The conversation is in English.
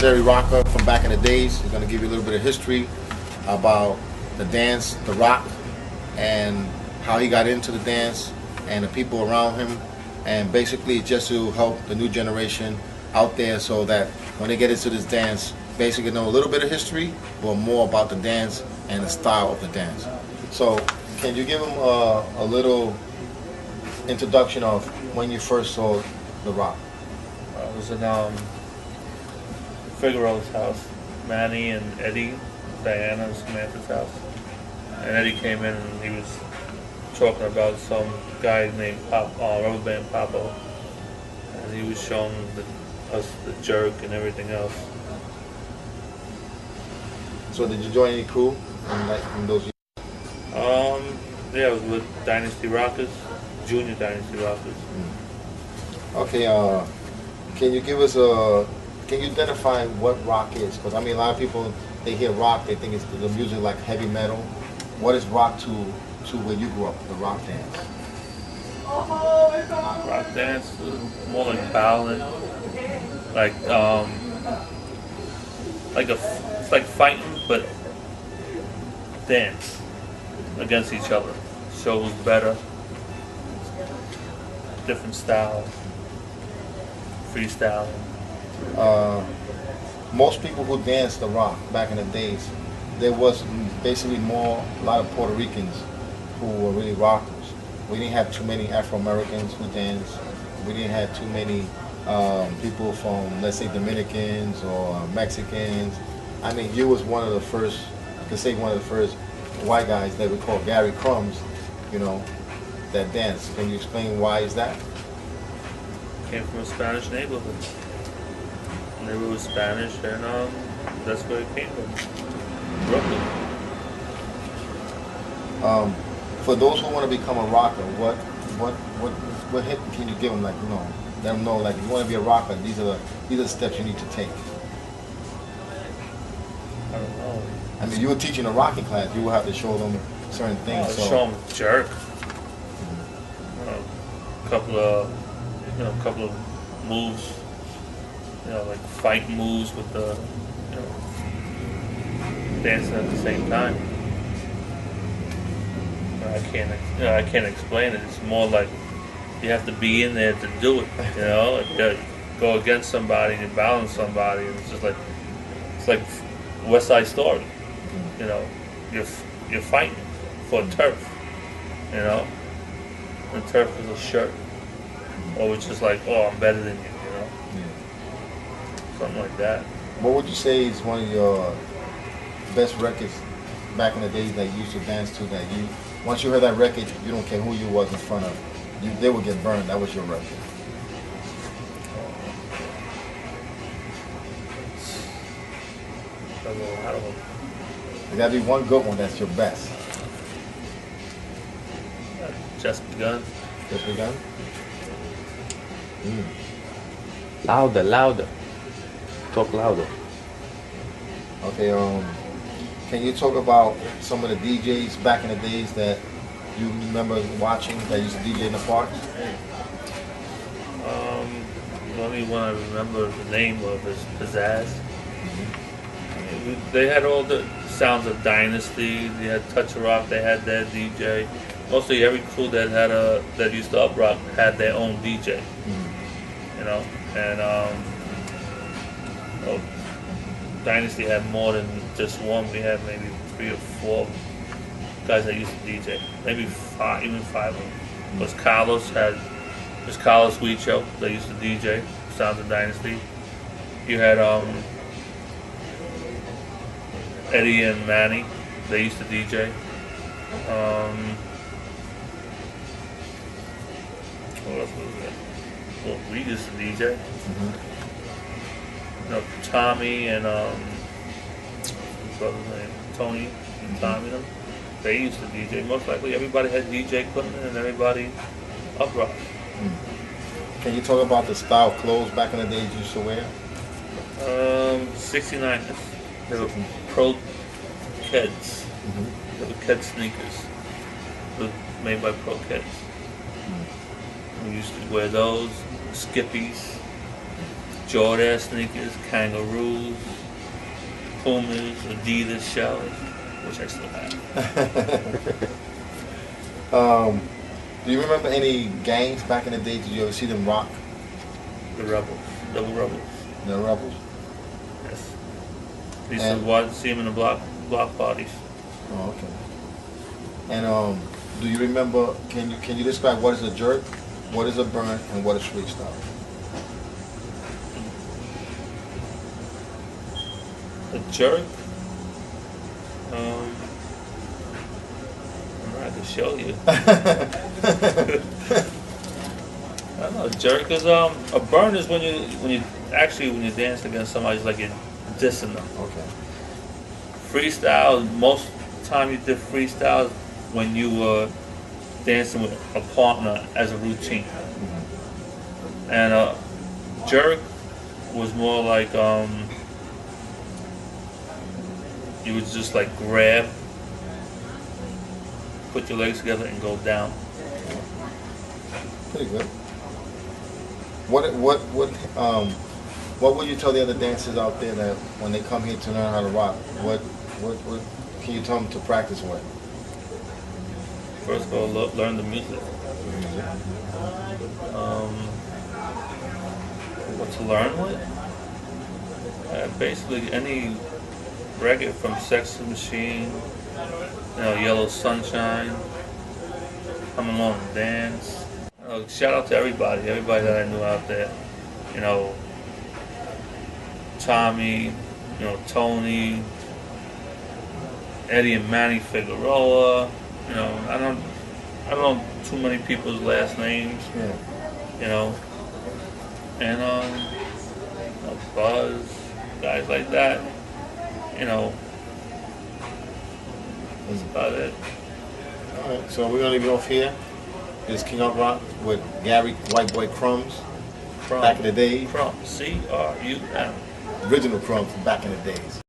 legendary rocker from back in the days. He's going to give you a little bit of history about the dance, the rock, and how he got into the dance and the people around him, and basically just to help the new generation out there so that when they get into this dance, basically know a little bit of history, but more about the dance and the style of the dance. So can you give them a little introduction of when you first saw the rock? I was in Figaro's house, Manny and Eddie, Diana, Samantha's house. And Eddie came in and he was talking about some guy named Rubber Band Papo. And he was showing us the jerk and everything else. So did you join any crew in those years? Yeah, I was with Dynasty Rockers, Junior Dynasty Rockers. Okay, can you give us can you identify what rock is? Because I mean, a lot of people, they hear rock, they think it's the music like heavy metal. What is rock to where you grew up, the rock dance? Rock dance is more like ballad, like it's like fighting, but dance against each other. Shows better, different style, freestyle. Most people who danced the rock back in the days, there was basically a lot of Puerto Ricans who were really rockers. We didn't have too many Afro-Americans who danced. We didn't have too many people from, let's say, Dominicans or Mexicans. I mean, you was one of the first, I could say one of the first white guys that we call Gary Crumbs, you know, that danced. Can you explain why is that? Came from a Spanish neighborhood. Neighborhood was Spanish, and that's where it came from. Brooklyn. For those who want to become a rocker, what hit can you give them? Like, you know, let them know, like, if you want to be a rocker, these are the steps you need to take. I don't know. I mean, you were teaching a rocking class. You will have to show them certain things. Show them jerk. A couple of moves. You know, like fight moves with the, you know, dancing at the same time. I can't explain it. It's more like you have to be in there to do it. You know, like, go against somebody and balance somebody, and it's just like West Side Story. You know, you're fighting for turf. You know, the turf is a shirt, or it's just like, oh, I'm better than you. You know, something like that. What would you say is one of your best records back in the days that you used to dance to? That you, once you heard that record, you don't care who you was in front of, they would get burned. That was your record. I don't know. There gotta be one good one that's your best. Just Begun. Just Begun? Louder, louder. Talk louder. Okay, can you talk about some of the DJs back in the days that you remember watching that used to DJ in the park? The only one I remember the name of is Pizzazz. They had all the sounds of Dynasty. They had Touch of Rock. They had their DJ. Mostly every crew that used to up rock had their own DJ. You know, and Dynasty had more than just one. We had maybe 3 or 4 guys that used to DJ. Maybe 5, even 5 of them. Was Carlos Huicho that used to DJ sounds of Dynasty. You had Eddie and Manny, they used to DJ. What else was there? Well, we used to DJ. You know, Tommy and his brother's name, Tony and Tommy, them, they used to DJ. Most likely everybody had DJ equipment and everybody uprock. Can you talk about the style of clothes back in the days you used to wear? 69ers. They were Pro Keds. They were Ked sneakers. They were made by Pro Keds. We used to wear those, Skippies, Jordan sneakers, Kangaroos, Pumas, Adidas shells, which I still have. Do you remember any gangs back in the day? Did you ever see them rock? The Rebels, Double Rebels. The Rebels? Yes. Used to see them in the block parties. Oh, okay. And do you remember? Can you describe what is a jerk, what is a burn, and what is freestyle? A jerk. I can show you. I don't know. A jerk is a burn is when you dance against somebody, it's like you're dissing them. Okay. Freestyle, most of the time you did freestyle when you were dancing with a partner as a routine. Mm-hmm. And jerk was more like you would just like grab, put your legs together and go down. Pretty good. What would you tell the other dancers out there that when they come here to learn how to rock, what can you tell them to practice with? First of all, learn the music. What to learn with? Basically any record from Sex Machine, Yellow Sunshine, Come Along and Dance. Shout out to everybody that I knew out there. Tommy, Tony, Eddie and Manny Figueroa. I don't know too many people's last names. Yeah. And Buzz, guys like that. That's about it. All right, so we're gonna leave it off here. This is King of Rock with Gary White Boy Crumbs. Back in the days. Crumbs, C-R-U-M. Original Crumbs from back in the days.